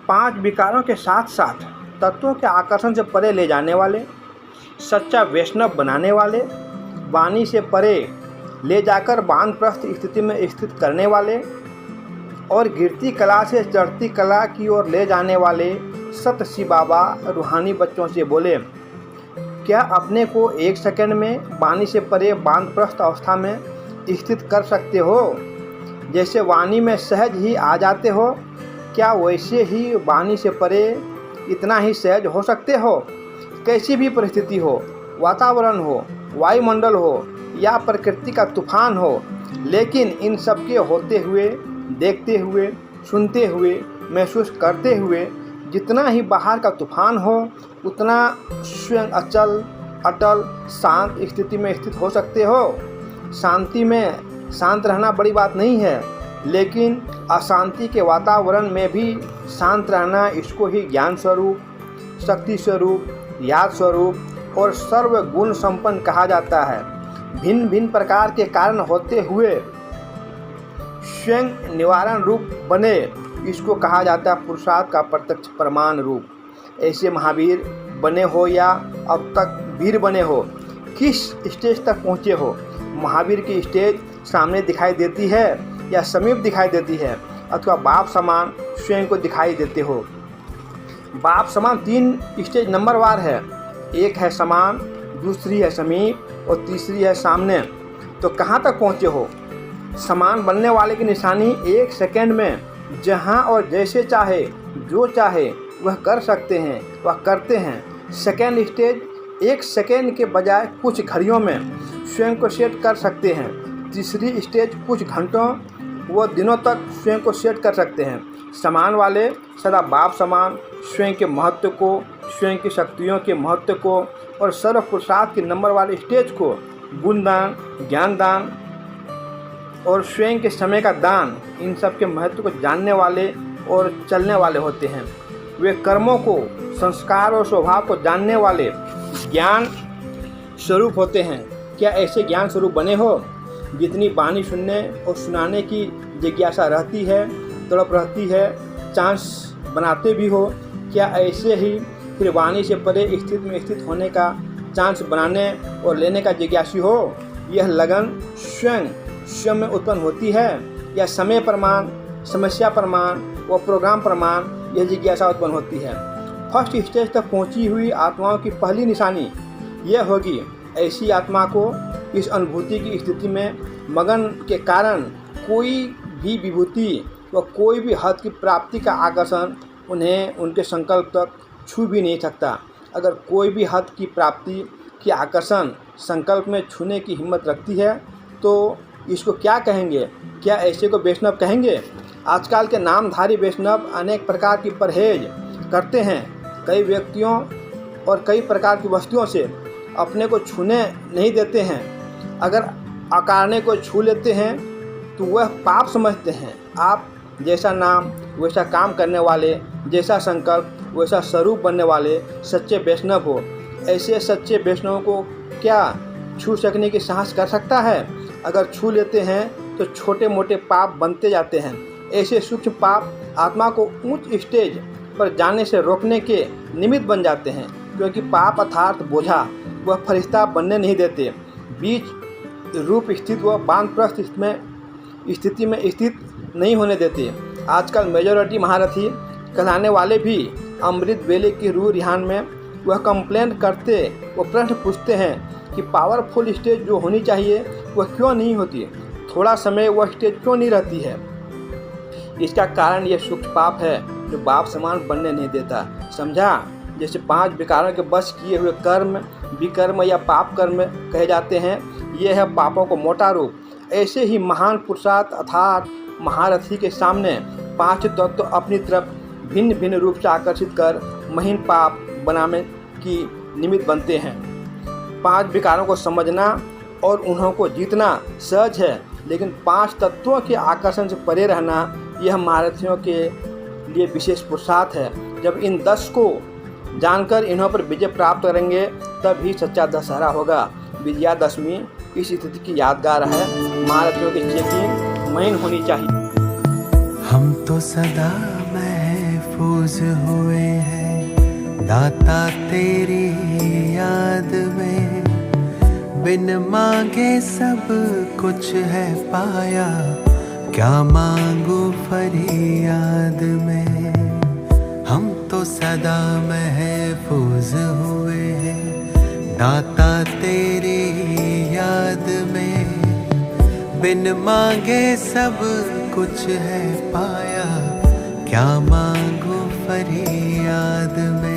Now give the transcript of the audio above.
5 विकारों के साथ साथ तत्वों के आकर्षण से परे ले जाने वाले, सच्चा वैष्णव बनाने वाले, वाणी से परे ले जाकर वानप्रस्थ स्थिति में स्थित करने वाले और गिरती कला से चढ़ती कला की ओर ले जाने वाले सत शिव बाबा रूहानी बच्चों से बोले, क्या अपने को 1 सेकंड में वाणी से परे वानप्रस्थ अवस्था में स्थित कर सकते हो? जैसे वाणी में सहज ही आ जाते हो, क्या वैसे ही वाणी से परे इतना ही सहज हो सकते हो? कैसी भी परिस्थिति हो, वातावरण हो, वायुमंडल हो या प्रकृति का तूफान हो, लेकिन इन सब के होते हुए, देखते हुए, सुनते हुए, महसूस करते हुए जितना ही बाहर का तूफान हो, उतना स्वयं अचल, अटल, शांत स्थिति में स्थित हो सकते हो। शांति में शांत रहना बड़ी बात नहीं है, लेकिन अशांति के वातावरण में भी शांत रहना, इसको ही ज्ञान स्वरूप, शक्ति स्वरूप, याद स्वरूप और सर्व गुण संपन्न कहा जाता है। भिन्न भिन्न प्रकार के कारण होते हुए स्वयं निवारण रूप बने, इसको कहा जाता है पुरुषार्थ का प्रत्यक्ष प्रमाण रूप। ऐसे महावीर बने हो या अब तक वीर बने हो, किस स्टेज तक पहुँचे हो? महावीर की स्टेज सामने दिखाई देती है या समीप दिखाई देती है, अथवा बाप समान स्वयं को दिखाई देते हो? बाप समान 3 स्टेज नंबरवार है। एक है समान, दूसरी है समीप और तीसरी है सामने। तो कहाँ तक पहुँचे हो? समान बनने वाले की निशानी 1 सेकंड में जहाँ और जैसे चाहे, जो चाहे वह कर सकते हैं, वह करते हैं। सेकंड स्टेज 1 सेकंड के बजाय कुछ घड़ियों में स्वयं को सेट कर सकते हैं। तीसरी स्टेज कुछ घंटों व दिनों तक स्वयं को सेट कर सकते हैं। समान वाले सदा बाप समान स्वयं के महत्व को, स्वयं की शक्तियों के महत्व को और सर्व पुरुषार्थ के नंबर वाले स्टेज को, गुणदान, ज्ञान दान और स्वयं के समय का दान, इन सब के महत्व को जानने वाले और चलने वाले होते हैं। वे कर्मों को, संस्कार और स्वभाव को जानने वाले ज्ञान स्वरूप होते हैं। क्या ऐसे ज्ञान स्वरूप बने हो? जितनी वाणी सुनने और सुनाने की जिज्ञासा रहती है, तड़प रहती है, चांस बनाते भी हो, क्या ऐसे ही फिर वाणी से परे स्थित में स्थित होने का चांस बनाने और लेने का जिज्ञासी हो? यह लगन स्वयं में उत्पन्न होती है या समय प्रमाण, समस्या प्रमाण व प्रोग्राम प्रमाण यह जिज्ञासा उत्पन्न होती है? फर्स्ट स्टेज तक पहुंची हुई आत्माओं की पहली निशानी यह होगी, ऐसी आत्मा को इस अनुभूति की स्थिति में मगन के कारण कोई भी विभूति व कोई भी हद की प्राप्ति का आकर्षण उन्हें उनके संकल्प तक छू भी नहीं सकता। अगर कोई भी हद की प्राप्ति की आकर्षण संकल्प में छूने की हिम्मत रखती है तो इसको क्या कहेंगे? क्या ऐसे को वैष्णव कहेंगे? आजकल के नामधारी वैष्णव अनेक प्रकार की परहेज करते हैं। कई व्यक्तियों और कई प्रकार की वस्तुओं से अपने को छूने नहीं देते हैं। अगर अकारने को छू लेते हैं तो वह पाप समझते हैं। आप जैसा नाम वैसा काम करने वाले, जैसा संकल्प वैसा स्वरूप बनने वाले सच्चे वैष्णव हो। ऐसे सच्चे वैष्णवों को क्या छू सकने की साहस कर सकता है? अगर छू लेते हैं तो छोटे मोटे पाप बनते जाते हैं। ऐसे सूक्ष्म पाप आत्मा को उच्च स्टेज पर जाने से रोकने के निमित्त बन जाते हैं, क्योंकि पाप अर्थात बोझा वह फरिश्ता बनने नहीं देते। बीच रूप स्थित व वानप्रस्थ स्थिति में स्थित नहीं होने देते। आजकल मेजॉरिटी महारथी कहलाने वाले भी अमृत वेले की रूह रिहान में वह कंप्लेंट करते व प्रश्न पूछते हैं कि पावरफुल स्टेज जो होनी चाहिए वह क्यों नहीं होती, थोड़ा समय वह स्टेज क्यों नहीं रहती है। इसका कारण यह सूक्ष्म पाप है जो बाप समान बनने नहीं देता। समझा? जैसे 5 विकारों के बस किए हुए कर्म विकर्म या पाप कर्म कहे जाते हैं, यह है पापों को मोटा रूप। ऐसे ही महान पुरुषार्थ अर्थात महारथी के सामने 5 तत्व अपनी तरफ भिन्न भिन्न रूप से आकर्षित कर महीन पाप बनाने की निमित्त बनते हैं। 5 विकारों को समझना और उन्हों को जीतना सहज है, लेकिन 5 तत्वों के आकर्षण से परे रहना यह महारथियों के लिए विशेष पुरुषार्थ है। जब इन 10 को जानकर इन्हों पर विजय प्राप्त करेंगे तब ही सच्चा दशहरा होगा। विजयादशमी इस स्थिति की यादगार है। महारथियों की चेकिंग महीन होनी चाहिए। हम तो सदा महफिल महफूज हुए हैं दाता तेरी याद में। बिन मांगे सब कुछ है पाया, क्या मांगू फरियाद में। हम तो सदा महफूज हुए हैं दाता तेरी याद में। बिन मांगे सब कुछ है पाया, क्या मांगू फरियाद में।